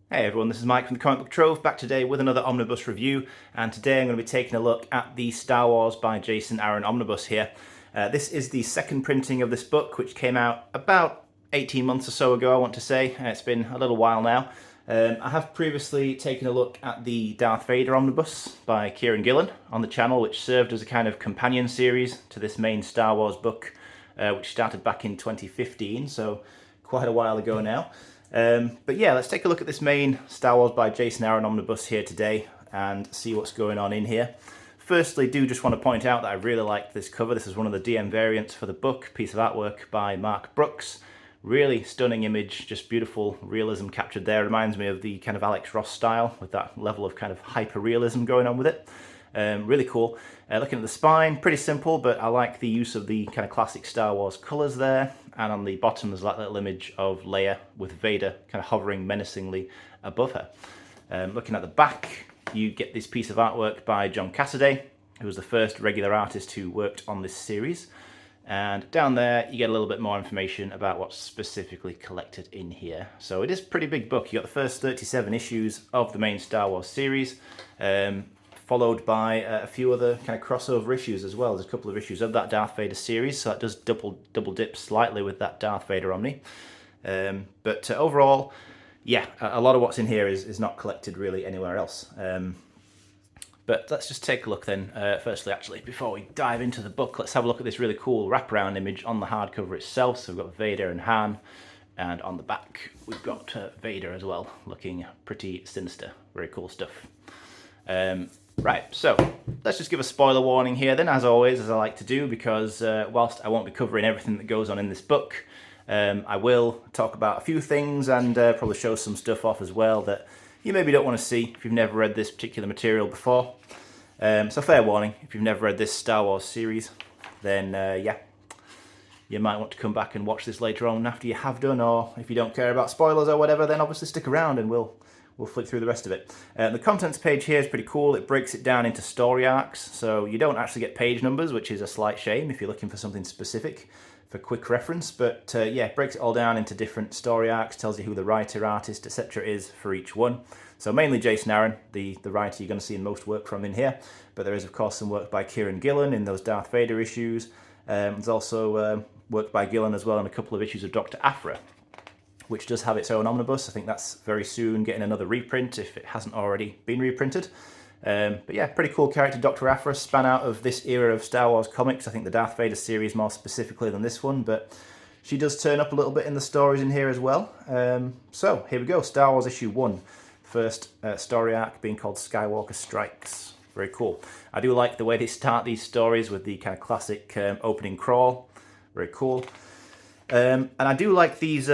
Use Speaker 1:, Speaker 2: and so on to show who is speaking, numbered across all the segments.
Speaker 1: Hey everyone, this is Mike from the Comic Book Trove, back today with another Omnibus review, and today I'm going to be taking a look at the Star Wars by Jason Aaron Omnibus here. This is the second printing of this book, which came out about 18 months or so ago, I want to say. It's been a little while now. I have previously taken a look at the Darth Vader Omnibus by Kieran Gillen on the channel, which served as a kind of companion series to this main Star Wars book, which started back in 2015, so quite a while ago now. But yeah, let's take a look at this main Star Wars by Jason Aaron Omnibus here today and see what's going on in here. Firstly, do just want to point out that I really liked this cover. This is one of the DM variants for the book, piece of artwork by Mark Brooks. Really stunning image, just beautiful realism captured there. Reminds me of the kind of Alex Ross style with that level of kind of hyper-realism going on with it. Really cool. Looking at the spine, pretty simple, but I like the use of the kind of classic Star Wars colours there. And on the bottom there's that little image of Leia with Vader kind of hovering menacingly above her. Looking at the back, you get this piece of artwork by John Cassaday, who was the first regular artist who worked on this series. And down there you get a little bit more information about what's specifically collected in here. So it is a pretty big book. You got the first 37 issues of the main Star Wars series, followed by a few other kind of crossover issues as well. There's a couple of issues of that Darth Vader series, so that does double dip slightly with that Darth Vader Omni. But overall, yeah, a lot of what's in here is not collected really anywhere else. But let's just take a look then. Firstly, actually, before we dive into the book, let's have a look at this really cool wraparound image on the hardcover itself. So we've got Vader and Han, and on the back we've got Vader as well, looking pretty sinister. Very cool stuff. Right, so let's just give a spoiler warning here then, as always, as I like to do, because whilst I won't be covering everything that goes on in this book, I will talk about a few things and probably show some stuff off as well that you maybe don't want to see if you've never read this particular material before. So fair warning, if you've never read this Star Wars series, then yeah, you might want to come back and watch this later on after you have done, or if you don't care about spoilers or whatever, then obviously stick around and we'll flick through the rest of it. The contents page here is pretty cool. It breaks it down into story arcs, so you don't actually get page numbers, which is a slight shame if you're looking for something specific for quick reference. But yeah, it breaks it all down into different story arcs, tells you who the writer, artist, etc. is for each one. So mainly Jason Aaron, the writer you're going to see in most work from in here, but there is of course some work by Kieran Gillen in those Darth Vader issues. There's also work by Gillen as well in a couple of issues of Dr. Aphra, which does have its own omnibus. I think that's very soon getting another reprint if it hasn't already been reprinted. But yeah, pretty cool character. Dr. Aphra span out of this era of Star Wars comics. I think the Darth Vader series more specifically than this one, but she does turn up a little bit in the stories in here as well. So here we go, Star Wars issue 1. First story arc being called Skywalker Strikes. Very cool. I do like the way they start these stories with the kind of classic opening crawl. Very cool. And I do like these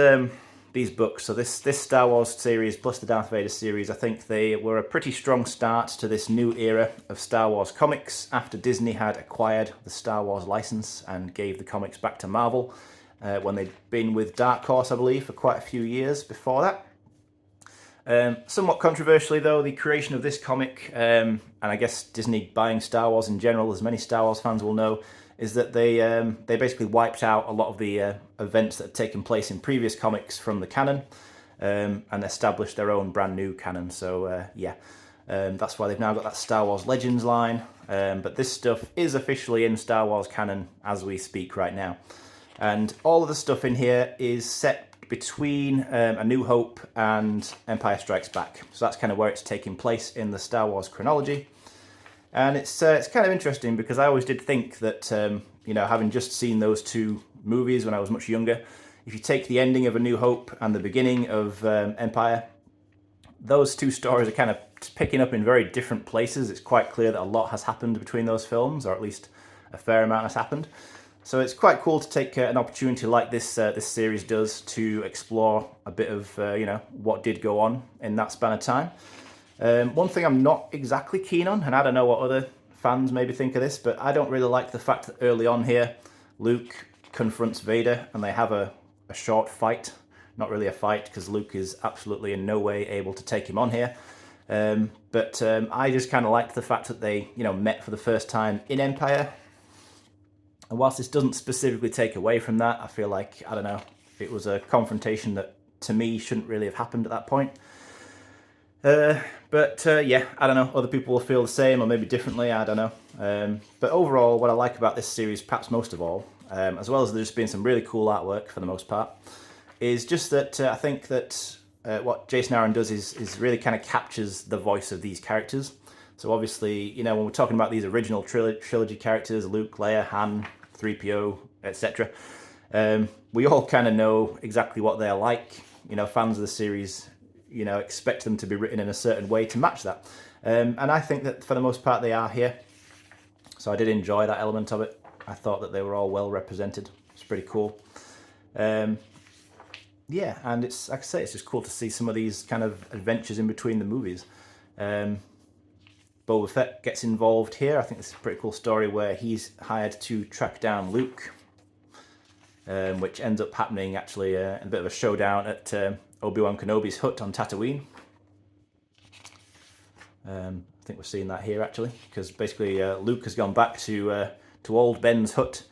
Speaker 1: books. So this Star Wars series plus the Darth Vader series, I think they were a pretty strong start to this new era of Star Wars comics after Disney had acquired the Star Wars license and gave the comics back to Marvel when they'd been with Dark Horse, I believe, for quite a few years before that. Somewhat controversially though, the creation of this comic, and I guess Disney buying Star Wars in general, as many Star Wars fans will know, is that they basically wiped out a lot of the events that had taken place in previous comics from the canon, and established their own brand new canon. So yeah, that's why they've now got that Star Wars Legends line, but this stuff is officially in Star Wars canon as we speak right now. And all of the stuff in here is set between A New Hope and Empire Strikes Back. So that's kind of where it's taking place in the Star Wars chronology. And it's kind of interesting because I always did think that, you know, having just seen those two movies when I was much younger, if you take the ending of A New Hope and the beginning of Empire, those two stories are kind of picking up in very different places. It's quite clear that a lot has happened between those films, or at least a fair amount has happened. So it's quite cool to take an opportunity like this series does to explore a bit of you know, what did go on in that span of time. One thing I'm not exactly keen on, and I don't know what other fans maybe think of this, but I don't really like the fact that early on here Luke confronts Vader and they have a short fight. Not really a fight because Luke is absolutely in no way able to take him on here. But I just kind of liked the fact that they, you know, met for the first time in Empire. And whilst this doesn't specifically take away from that, I feel like, I don't know, it was a confrontation that to me shouldn't really have happened at that point. Yeah, I don't know. Other people will feel the same or maybe differently. I don't know. But overall, what I like about this series, perhaps most of all, as well as there's been some really cool artwork for the most part, is just that I think that what Jason Aaron does is really kind of captures the voice of these characters. So obviously, you know, when we're talking about these original trilogy characters, Luke, Leia, Han, 3PO, etc., we all kind of know exactly what they're like. You know, fans of the series, you know, expect them to be written in a certain way to match that. And I think that for the most part they are here. So I did enjoy that element of it. I thought that they were all well represented. It's pretty cool. Yeah, and it's, like I say, it's just cool to see some of these kind of adventures in between the movies. Boba Fett gets involved here. I think this is a pretty cool story where he's hired to track down Luke, which ends up happening actually in a bit of a showdown at Obi-Wan Kenobi's hut on Tatooine. I think we're seeing that here actually, because basically Luke has gone back to old Ben's hut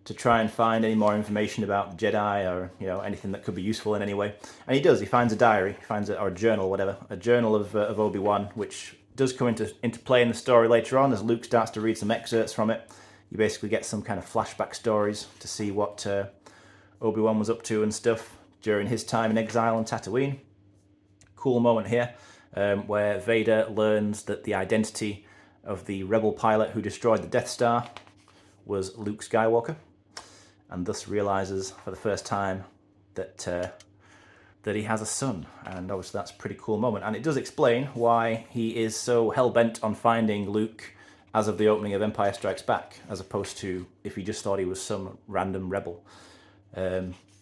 Speaker 1: to try and find any more information about the Jedi, or you know, anything that could be useful in any way. And he does. He finds a diary, he finds or a journal, whatever, a journal of Obi-Wan, which does come into play in the story later on as Luke starts to read some excerpts from it. You basically get some kind of flashback stories to see what Obi-Wan was up to and stuff during his time in exile on Tatooine. Cool moment here where Vader learns that the identity of the rebel pilot who destroyed the Death Star was Luke Skywalker, and thus realizes for the first time that that he has a son. And obviously that's a pretty cool moment, and it does explain why he is so hell-bent on finding Luke as of the opening of Empire Strikes Back, as opposed to if he just thought he was some random rebel.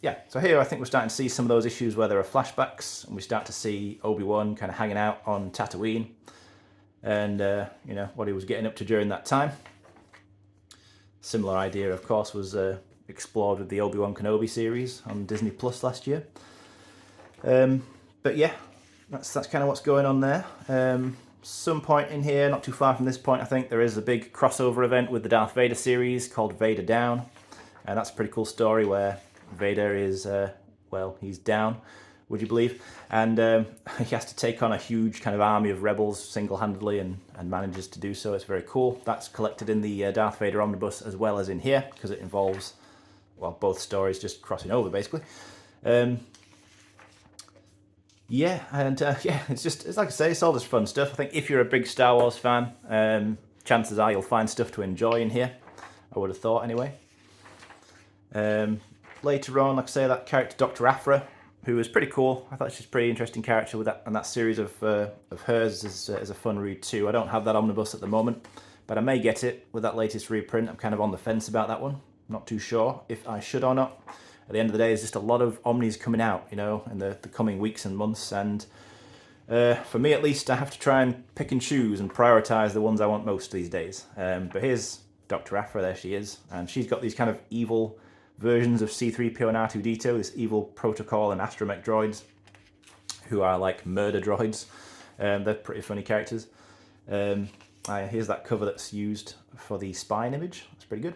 Speaker 1: Yeah, so here I think we're starting to see some of those issues where there are flashbacks, and we start to see Obi-Wan kind of hanging out on Tatooine, and you know, what he was getting up to during that time. Similar idea, of course, was explored with the Obi-Wan Kenobi series on Disney Plus last year. But yeah, that's kind of what's going on there. Some point in here, not too far from this point, I think, there is a big crossover event with the Darth Vader series called Vader Down. And that's a pretty cool story where Vader is, well, he's down, would you believe? And he has to take on a huge kind of army of rebels single-handedly and manages to do so. It's very cool. That's collected in the Darth Vader Omnibus as well as in here, because it involves, well, both stories just crossing over, basically. Yeah, and yeah, it's like I say, it's all this fun stuff. I think if you're a big Star Wars fan, chances are you'll find stuff to enjoy in here. I would have thought, anyway. Later on, like I say, that character Dr. Aphra, who was pretty cool. I thought she's a pretty interesting character with that, and that series of hers is a fun read too. I don't have that omnibus at the moment, but I may get it with that latest reprint. I'm kind of on the fence about that one. Not too sure if I should or not. At the end of the day, there's just a lot of omnis coming out, you know, in the coming weeks and months, and for me at least, I have to try and pick and choose and prioritise the ones I want most these days. But here's Dr. Aphra, there she is, and she's got these kind of evil versions of C-3PO and R2-D2, this evil protocol and astromech droids, who are like murder droids. They're pretty funny characters. Here's that cover that's used for the spine image. That's pretty good.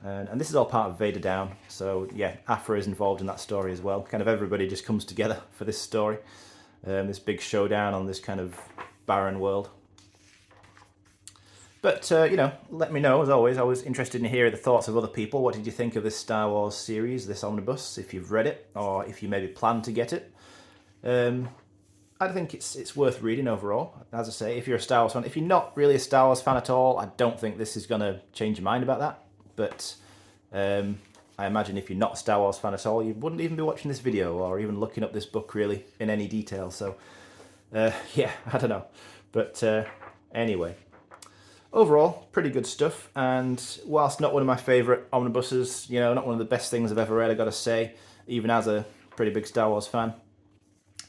Speaker 1: And this is all part of Vader Down, so yeah, Aphra is involved in that story as well. Kind of everybody just comes together for this story, this big showdown on this kind of barren world. But, you know, let me know, as always. I was interested in hearing the thoughts of other people. What did you think of this Star Wars series, this omnibus, if you've read it, or if you maybe plan to get it? I think it's worth reading overall. As I say, if you're a Star Wars fan. If you're not really a Star Wars fan at all, I don't think this is going to change your mind about that. But I imagine if you're not a Star Wars fan at all, you wouldn't even be watching this video or even looking up this book really in any detail. So, yeah, I don't know. But anyway, overall, pretty good stuff. And whilst not one of my favourite omnibuses, you know, not one of the best things I've ever read, I've got to say, even as a pretty big Star Wars fan,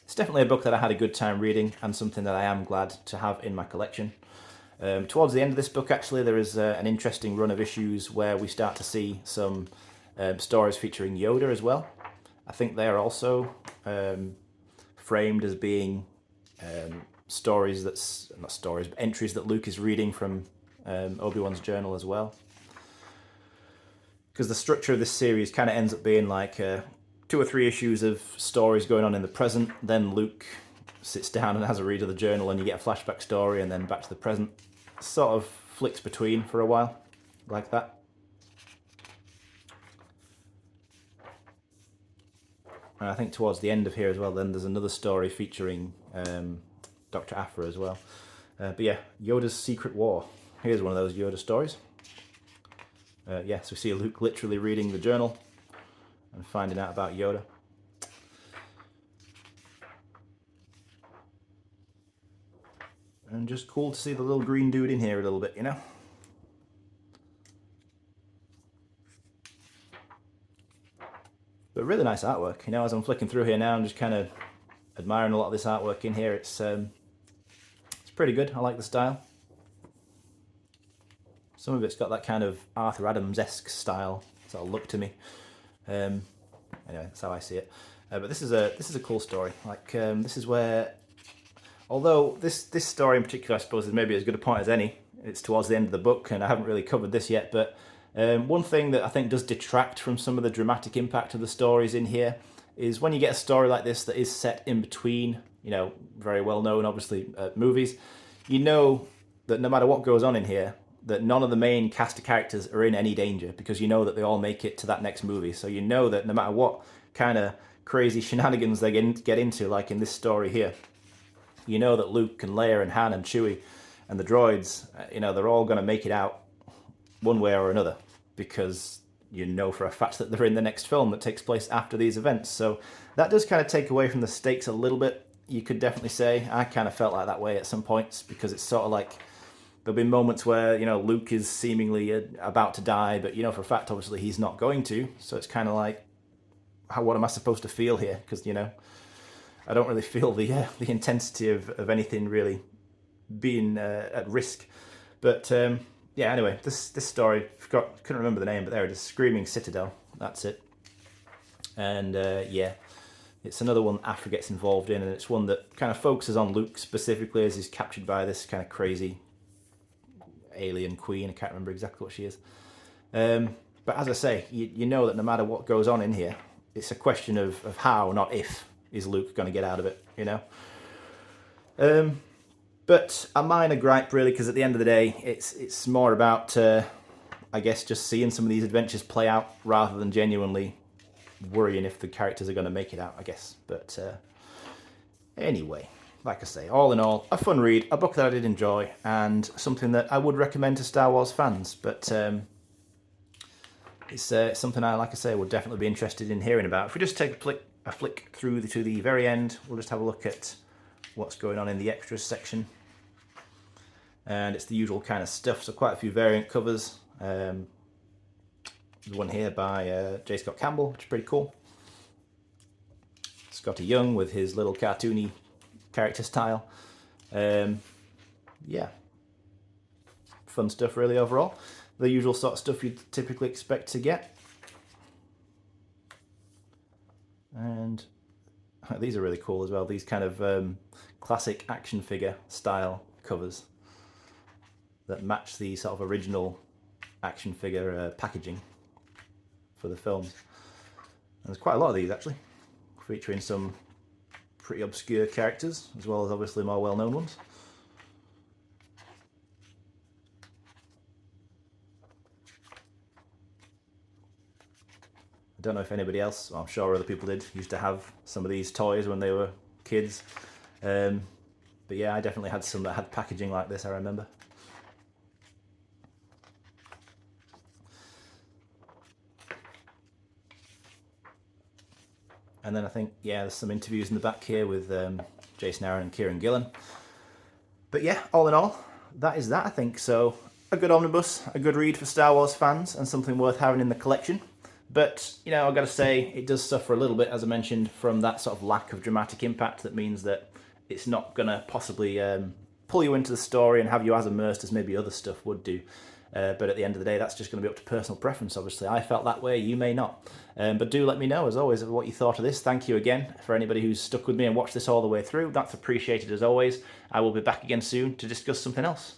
Speaker 1: it's definitely a book that I had a good time reading and something that I am glad to have in my collection. Towards the end of this book, actually, there is an interesting run of issues where we start to see some stories featuring Yoda as well. I think they're also framed as being stories that's, not stories, but entries that Luke is reading from Obi-Wan's journal as well. Because the structure of this series kind of ends up being like 2 or 3 issues of stories going on in the present, then Luke sits down and has a read of the journal, and you get a flashback story, and then back to the present. Sort of flicks between for a while, like that. And I think towards the end of here as well, then there's another story featuring Dr. Aphra as well. But yeah, Yoda'S Secret War. Here's one of those Yoda stories. Yeah, so we see Luke literally reading the journal and finding out about Yoda. And just cool to see the little green dude in here a little bit, you know? But really nice artwork, you know, as I'm flicking through here now, I'm just kind of admiring a lot of this artwork in here. It's pretty good. I like the style. Some of it's got that kind of Arthur Adams-esque style sort of look to me. Anyway, that's how I see it. But this is a cool story. Like this is where, although this story in particular, I suppose, is maybe as good a point as any. It's towards the end of the book, and I haven't really covered this yet. But one thing that I think does detract from some of the dramatic impact of the stories in here is when you get a story like this that is set in between, you know, very well known, obviously, movies. You know that no matter what goes on in here, that none of the main cast of characters are in any danger, because you know that they all make it to that next movie. So you know that no matter what kind of crazy shenanigans they get into, like in this story here, you know that Luke and Leia and Han and Chewie and the droids, you know, they're all going to make it out one way or another, because you know for a fact that they're in the next film that takes place after these events. So that does kind of take away from the stakes a little bit, you could definitely say. I kind of felt like that way at some points, because it's sort of like there'll be moments where, you know, Luke is seemingly about to die, but you know for a fact obviously he's not going to. So it's kind of like, what am I supposed to feel here? Because, you know, I don't really feel the intensity of anything really being at risk. But yeah, anyway, this story, couldn't remember the name, but there it is, Screaming Citadel. That's it. And yeah, it's another one Aphra gets involved in, and it's one that kind of focuses on Luke specifically, as he's captured by this kind of crazy alien queen. I can't remember exactly what she is. But as I say, you know that no matter what goes on in here, it's a question of how, not if, is Luke going to get out of it, you know? But a minor gripe, really, because at the end of the day, it's more about, I guess, just seeing some of these adventures play out rather than genuinely worrying if the characters are going to make it out, I guess. But anyway, like I say, all in all, a fun read, a book that I did enjoy, and something that I would recommend to Star Wars fans. But it's something I, like I say, would definitely be interested in hearing about. If we just take a flick through to the very end, we'll just have a look at what's going on in the extras section. And it's the usual kind of stuff, so quite a few variant covers. There's one here by J. Scott Campbell, which is pretty cool. Scotty Young with his little cartoony character style. Yeah, fun stuff really overall. The usual sort of stuff you'd typically expect to get. And these are really cool as well, these kind of classic action figure style covers that match the sort of original action figure packaging for the films. And there's quite a lot of these actually, featuring some pretty obscure characters as well as obviously more well-known ones. I don't know if anybody else, well, I'm sure other people did, used to have some of these toys when they were kids. But yeah, I definitely had some that had packaging like this, I remember. And then I think, yeah, there's some interviews in the back here with Jason Aaron and Kieran Gillen. But yeah, all in all, that is that, I think. So a good omnibus, a good read for Star Wars fans, and something worth having in the collection. But, you know, I've got to say, it does suffer a little bit, as I mentioned, from that sort of lack of dramatic impact. That means that it's not going to possibly pull you into the story and have you as immersed as maybe other stuff would do. But at the end of the day, that's just going to be up to personal preference, obviously. I felt that way, you may not. But do let me know, as always, of what you thought of this. Thank you again for anybody who's stuck with me and watched this all the way through. That's appreciated as always. I will be back again soon to discuss something else.